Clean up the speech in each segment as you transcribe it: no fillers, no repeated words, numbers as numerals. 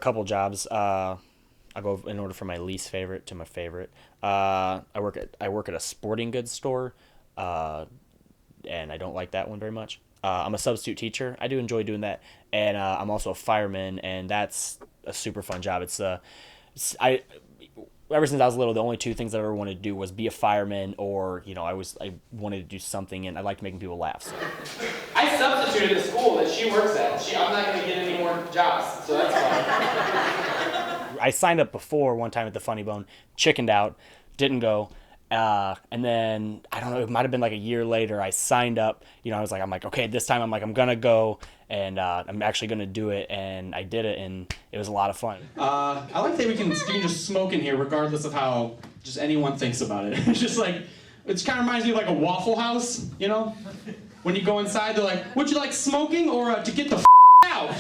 couple jobs. I'll go in order from my least favorite to my favorite. I work at a sporting goods store, and I don't like that one very much. I'm a substitute teacher. I do enjoy doing that, and I'm also a fireman, and that's a super fun job. I ever since I was little, the only two things I ever wanted to do was be a fireman, or I wanted to do something, and I liked making people laugh. So. I substituted at the school that she works at. I'm not going to get any more jobs, so that's fine. I signed up before one time at the Funny Bone, chickened out, didn't go. And then I don't know, it might have been like a year later, I signed up. I'm like, okay, this time I'm gonna go, and I'm actually gonna do it, and I did it, and it was a lot of fun. I like that you can just smoke in here regardless of how just anyone thinks about it. It's just like, it kind of reminds me of like a Waffle House, When you go inside, they're like, would you like smoking or to get the out?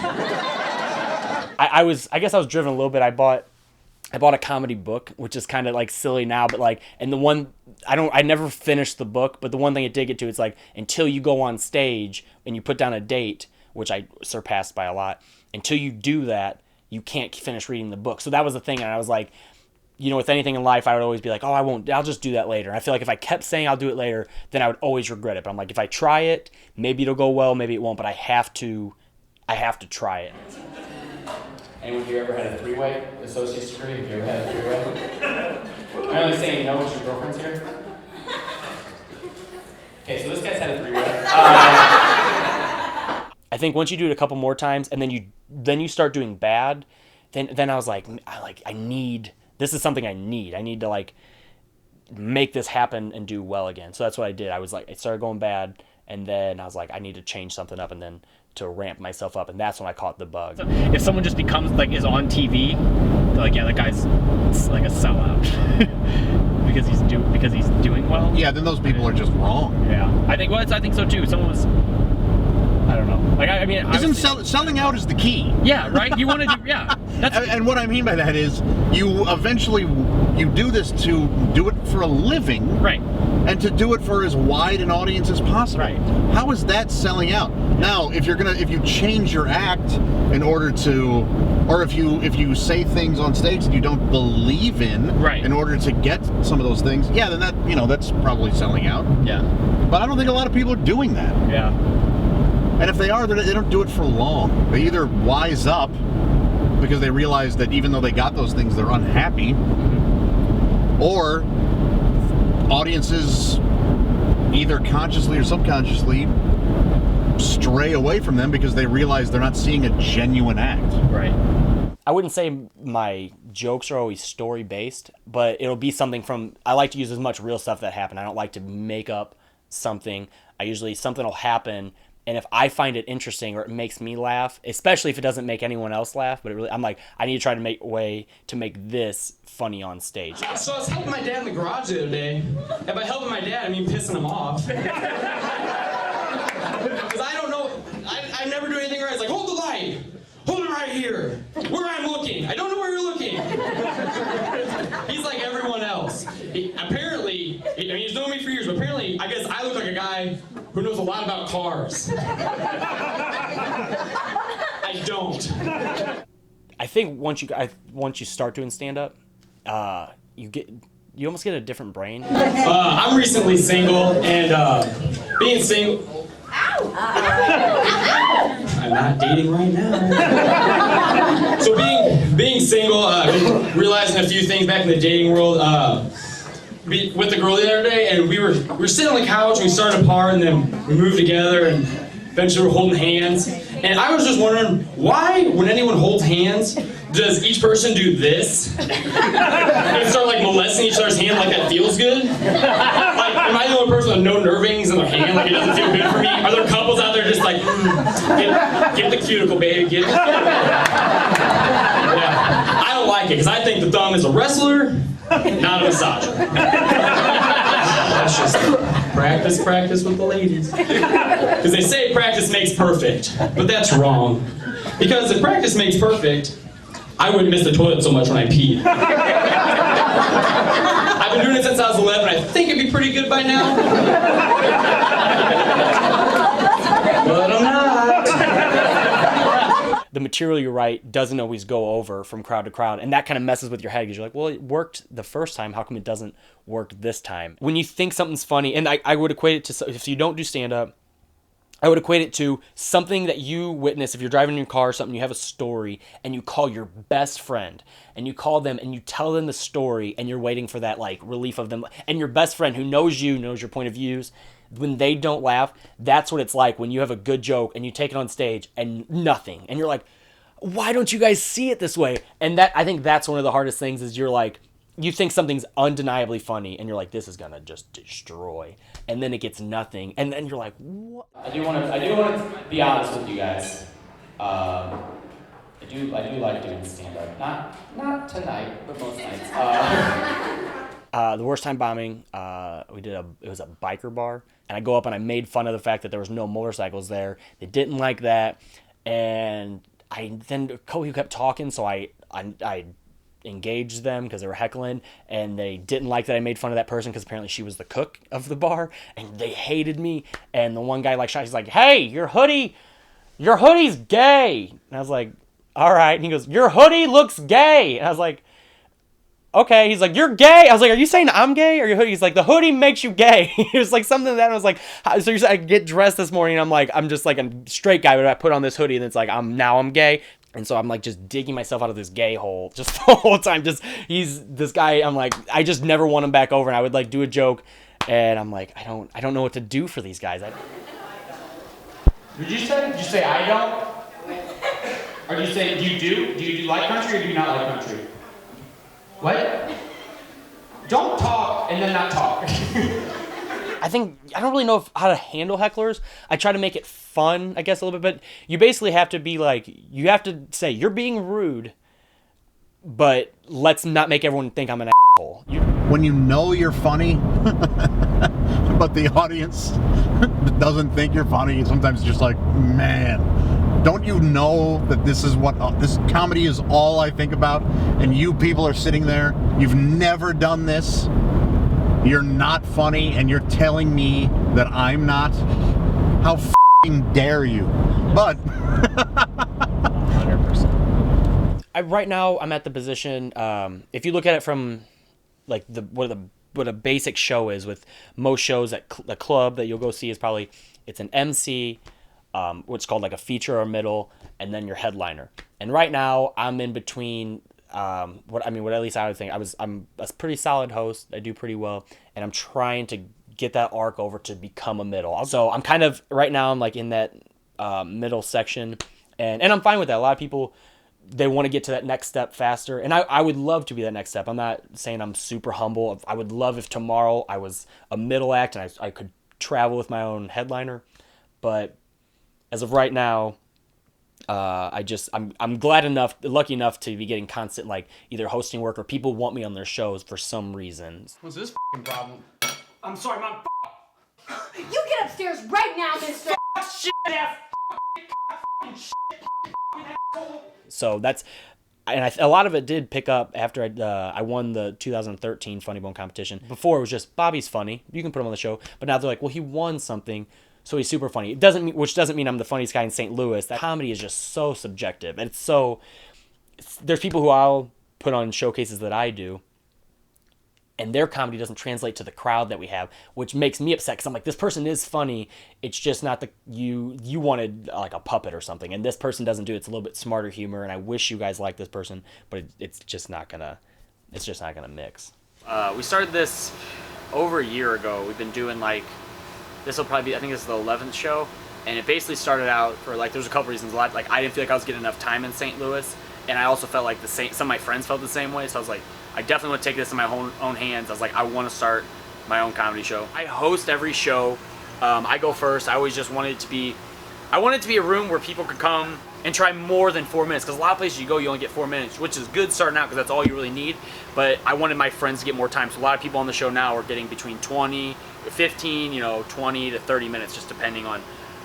I guess I was driven a little bit. I bought a comedy book, which is kind of like silly now, but like, and the one, I never finished the book, but the one thing it did get to, it's like, until you go on stage and you put down a date, which I surpassed by a lot, until you do that, you can't finish reading the book. So that was the thing, and I was like, with anything in life, I would always be like, I'll just do that later. And I feel like if I kept saying I'll do it later, then I would always regret it. But I'm like, if I try it, maybe it'll go well, maybe it won't, but I have to try it. Anyone here ever had a three-way associate's degree? Have you ever had a three-way? I'm only saying no because your girlfriend's here. Okay, so this guy's had a three-way. I think once you do it a couple more times, and then you start doing bad, then I was like, this is something I need. I need to like make this happen and do well again. So that's what I did. I started going bad, and then I was like, I need to change something up, and then to ramp myself up, and that's when I caught the bug. If someone just becomes is on TV, they're like, yeah, that guy's like a sellout because he's doing well. Yeah, then those people are just wrong. Yeah, I think so too. Someone was, I don't know. Like Selling out is the key? Yeah, right. You want to do and what I mean by that is you eventually do this to do it for a living, right? And to do it for as wide an audience as possible. Right. How is that selling out? Now, if you change your act in order to, or if you say things on stage that you don't believe in, right, in order to get some of those things, yeah, then that's probably selling out. Yeah. But I don't think a lot of people are doing that. Yeah. And if they are, they don't do it for long. They either wise up because they realize that even though they got those things, they're unhappy, or audiences either consciously or subconsciously stray away from them because they realize they're not seeing a genuine act. Right. I wouldn't say my jokes are always story based, but it'll be something I like to use as much real stuff that happened. I don't like to make up something. Something will happen, and if I find it interesting or it makes me laugh, especially if it doesn't make anyone else laugh, but I'm like, I need to try to make a way to make this funny on stage. So I was helping my dad in the garage the other day, and by helping my dad, I mean pissing him off. Because I don't know, I never do anything right. It's like, hold the light, hold it right here, where I'm looking. I don't know where you're looking. He's like everyone else. He's known me for years, but apparently, I guess I look like a guy who knows a lot about cars. I don't. I think once you start doing stand-up, you almost get a different brain. I'm recently single, and being single. I'm not dating right now. So being single, realizing a few things back in the dating world. With the girl the other day, and we were sitting on the couch, and we started apart, and then we moved together, and eventually we're holding hands. And I was just wondering, why, when anyone holds hands, does each person do this? And start like molesting each other's hand like that feels good? Like, am I the only person with no nervings in their hand? Like, it doesn't feel good for me? Are there couples out there just like, get the cuticle, baby, get it? Yeah. I don't like it, because I think the thumb is a wrestler, not a massager. That's just practice with the ladies. Because they say practice makes perfect, but that's wrong. Because if practice makes perfect, I wouldn't miss the toilet so much when I peed. I've been doing it since I was 11. I think it'd be pretty good by now. But I'm not. the material you write doesn't always go over from crowd to crowd. And that kind of messes with your head because you're like, well, it worked the first time. How come it doesn't work this time? When you think something's funny, and I would equate it to, if you don't do stand-up, I would equate it to something that you witness. If you're driving in your car or something, you have a story and you call your best friend and you call them and you tell them the story and you're waiting for that like relief of them. And your best friend who knows you, knows your point of views, when they don't laugh, that's what it's like when you have a good joke and you take it on stage and nothing. And you're like, why don't you guys see it this way? And that, I think that's one of the hardest things is you're like, you think something's undeniably funny and you're like, this is gonna just destroy. And then it gets nothing. And then you're like, what? I do want to be honest with you guys. I do like doing stand-up. Not tonight, but most nights. The worst time bombing, it was a biker bar. And I go up and I made fun of the fact that there was no motorcycles there. They didn't like that. And Kobe kept talking, so I engaged them because they were heckling, and they didn't like that I made fun of that person because apparently she was the cook of the bar, and they hated me. And the one guy he's like, hey, your hoodie's gay. And I was like, all right. And he goes, your hoodie looks gay. And I was like, okay. He's like, you're gay. I was like, are you saying I'm gay or your hoodie? He's like, the hoodie makes you gay. It was like something like that. And I was like, so you're saying I get dressed this morning and I'm like, I'm just like a straight guy, but I put on this hoodie and it's like, I'm gay. And so I'm like just digging myself out of this gay hole just the whole time. He's this guy. I'm like, I just never won him back over. And I would like do a joke and I'm like, I don't know what to do for these guys. Did you say I don't? Or did you say you do? Do you like country or do you not like country? What? Don't talk and then not talk. I don't really know how to handle hecklers. I try to make it fun, I guess, a little bit, but you basically have to be like, you have to say, you're being rude, but let's not make everyone think I'm an asshole. When you know you're funny, but the audience doesn't think you're funny, sometimes it's just like, man, don't you know that this is what, this comedy is all I think about, and you people are sitting there, you've never done this, you're not funny, and you're telling me that I'm not? How f***ing dare you? But 100%. Right now, I'm at the position. If you look at it from like what a basic show is, with most shows at the club that you'll go see is probably it's an MC, what's called like a feature or middle, and then your headliner. And right now, I'm in between. What at least I would think I'm a pretty solid host. I do pretty well, and I'm trying to get that arc over to become a middle. So I'm kind of right now I'm like in that middle section, and I'm fine with that. A lot of people, they want to get to that next step faster, and I would love to be that next step. I'm not saying I'm super humble. I would love if tomorrow I was a middle act and I could travel with my own headliner, but as of right now, I'm lucky enough to be getting constant like either hosting work or people want me on their shows for some reason. What's this f***ing problem? I'm sorry, Mom. You get upstairs right now, mister! Shit, ass. So that's, and a lot of it did pick up after I won the 2013 Funny Bone competition. Before it was just Bobby's funny, you can put him on the show, but now they're like, well, he won something, so he's super funny. Which doesn't mean I'm the funniest guy in St. Louis. That comedy is just so subjective, and there's people who I'll put on showcases that I do, and their comedy doesn't translate to the crowd that we have, which makes me upset because I'm like, this person is funny. It's just not you wanted like a puppet or something, and this person doesn't do it. It's a little bit smarter humor, and I wish you guys like this person, but it's just not gonna mix. We started this over a year ago. We've been doing like, this will probably be, I think this is the 11th show, and it basically started out for like, there's a couple reasons. A lot, like I didn't feel like I was getting enough time in St. Louis, and I also felt like some of my friends felt the same way, so I was like, I definitely want to take this in my own hands. I was like, I want to start my own comedy show. I host every show. I go first. I always just wanted it to be, I want it to be a room where people could come and try more than 4 minutes, because a lot of places you go, you only get 4 minutes, which is good starting out because that's all you really need. But I wanted my friends to get more time, so a lot of people on the show now are getting between 15, 20 to 30 minutes, just depending on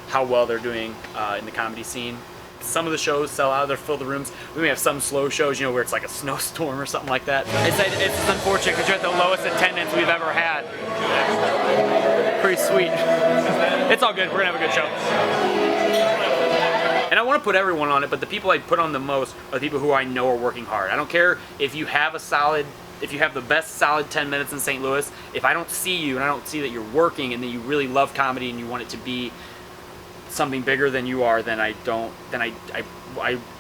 how well they're doing in the comedy scene. Some of the shows sell out, they're full of the rooms. We may have some slow shows, where it's like a snowstorm or something like that. It's unfortunate because you're at the lowest attendance we've ever had. Pretty sweet. It's all good, we're gonna have a good show. And I want to put everyone on it, but the people I put on the most are the people who I know are working hard. I don't care if you have the best solid 10 minutes in St. Louis, if I don't see you and I don't see that you're working and that you really love comedy and you want it to be something bigger than you are, then I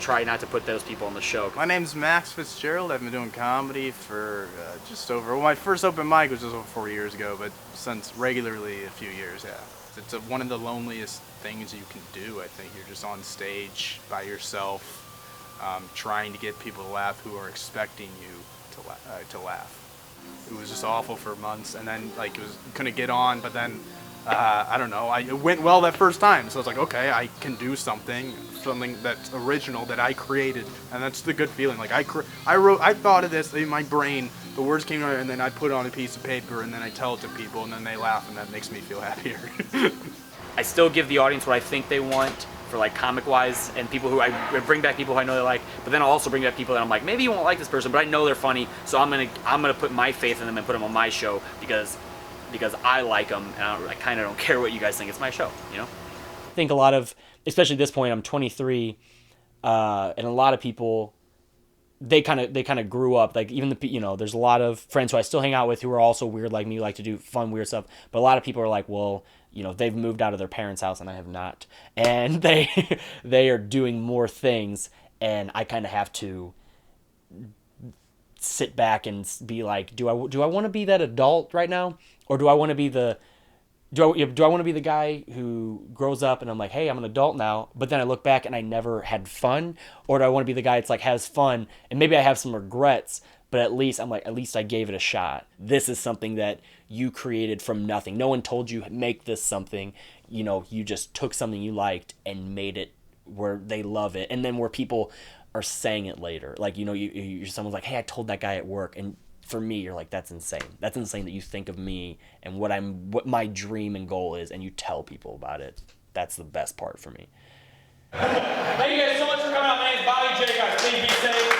try not to put those people on the show. My name's Max Fitzgerald. I've been doing comedy for just over, well, my first open mic was just over 4 years ago, but since regularly a few years, yeah. It's one of the loneliest things you can do, I think. You're just on stage by yourself, trying to get people to laugh who are expecting you to laugh. It was just awful for months, and then like couldn't get on, but then I don't know, it went well that first time, so I was like, okay, I can do something that's original that I created, and that's the good feeling. Like I thought of this in my brain, the words came out, and then I put it on a piece of paper, and then I tell it to people, and then they laugh, and that makes me feel happier. I still give the audience what I think they want for like comic wise, and people who I bring back people who I know they like, but then I'll also bring back people that I'm like, maybe you won't like this person, but I know they're funny, so I'm gonna put my faith in them and put them on my show because I like them, and I kind of don't care what you guys think. It's my show, you know? I think a lot of, especially at this point, I'm 23, and a lot of people, they kind of grew up, like even there's a lot of friends who I still hang out with who are also weird like me, like to do fun, weird stuff. But a lot of people are like, well, they've moved out of their parents' house and I have not. And they are doing more things, and I kind of have to sit back and be like, do I want to be that adult right now? Or do I want to be the guy who grows up and I'm like, hey, I'm an adult now, but then I look back and I never had fun? Or do I want to be the guy that's like has fun and maybe I have some regrets, but at least I gave it a shot. This is something that you created from nothing. No one told you make this something. You just took something you liked and made it where they love it, and then where people are saying it later. Like someone's like, hey, I told that guy at work, and for me, you're like, that's insane. That's insane that you think of me and what my dream and goal is, and you tell people about it. That's the best part for me. Thank you guys so much for coming out. My name's Bobby J. Guys, please be safe.